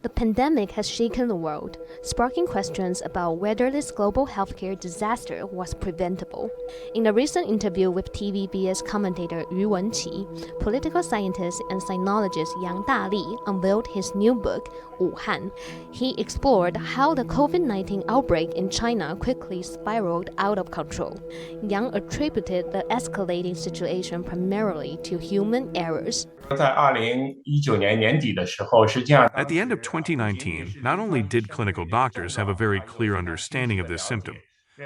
The pandemic has shaken the world, sparking questions about whether this global healthcare disaster was preventable. In a recent interview with TVBS commentator Ing-wen, political scientist and sinologist Yang Dali unveiled his new book, Wuhan. He explored how the COVID-19 outbreak in China quickly spiraled out of control. Yang attributed the escalating situation primarily to human errors. At the end of 2019, not only did clinical doctors have a very clear understanding of this symptom,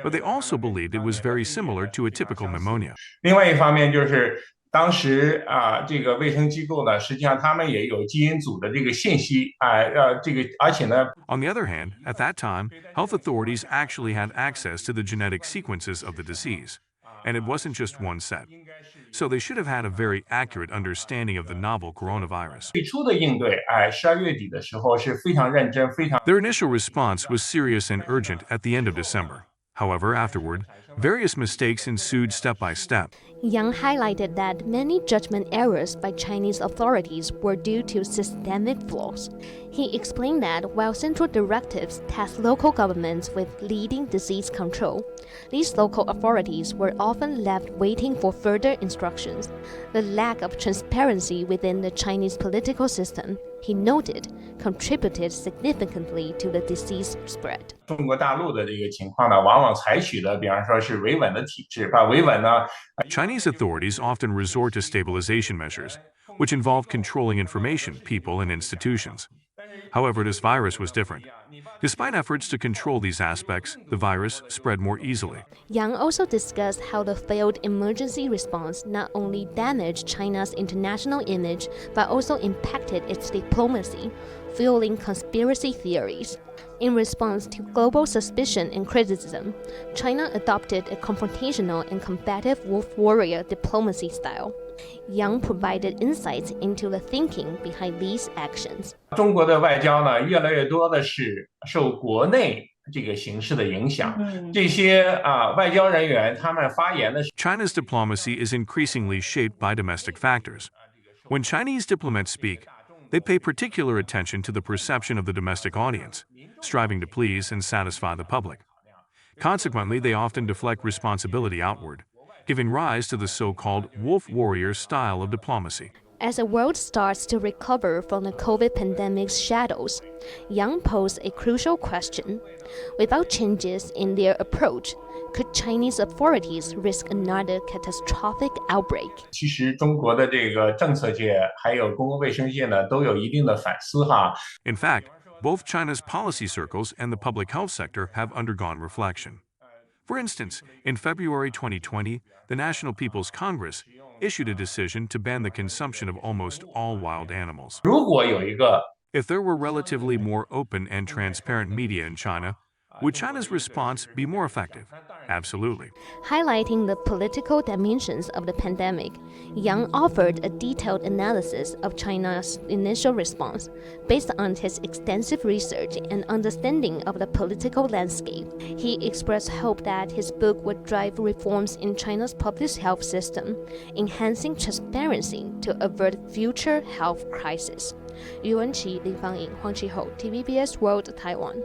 but they also believed it was very similar to a typical pneumonia. 另外一方面就是当时这个卫生机构呢，实际上他们也有基因组的这个信息而且呢。On the other hand, at that time, health authorities actually had access to the genetic sequences of the disease, and it wasn't just one set. So they should have had a very accurate understanding of the novel coronavirus. 最初的应对，12月底的时候是非常认真，非常。Their initial response was serious and urgent at the end of December. However, afterward, various mistakes ensued step by step. Yang highlighted that many judgment errors by Chinese authorities were due to systemic flaws. He explained that while central directives tasked local governments with leading disease control, these local authorities were often left waiting for further instructions. The lack of transparency within the Chinese political system, he noted, contributed significantly to the disease spread. 中国大陆的这个情况呢，往往采取的，比方说是维稳的体制，把维稳呢。Chinese authorities often resort to stabilization measures, which involve controlling information, people, and institutions. However, this virus was different. Despite efforts to control these aspects, the virus spread more easily. Yang also discussed how the failed emergency response not only damaged China's international image, but also impacted its diplomacy, fueling conspiracy theories. In response to global suspicion and criticism, China adopted a confrontational and combative wolf warrior diplomacy style. Yang provided insights into the thinking behind these actions. 中国的外交呢，越来越多的是受国内这个形势的影响。这些外交人员他们发言的。China's diplomacy is increasingly shaped by domestic factors. When Chinese diplomats speak, they pay particular attention to the perception of the domestic audience, striving to please and satisfy the public. Consequently, they often deflect responsibility outward, giving rise to the so-called wolf warrior style of diplomacy. As the world starts to recover from the COVID pandemic's shadows, Yang posed a crucial question. Without changes in their approach, could Chinese authorities risk another catastrophic outbreak? 其实中国的这个政策界还有公共卫生界呢，都有一定的反思哈。In fact, both China's policy circles and the public health sector have undergone reflection. For instance, in February 2020, the National People's Congress issued a decision to ban the consumption of almost all wild animals. 如果有一个 If there were relatively more open and transparent media in China, would China's response be more effective? Absolutely. Highlighting the political dimensions of the pandemic, Yang offered a detailed analysis of China's initial response based on his extensive research and understanding of the political landscape. He expressed hope that his book would drive reforms in China's public health system, enhancing transparency to avert future health crises. Ing-wen, Li Fangying, Huang Qihou, TVBS World, Taiwan.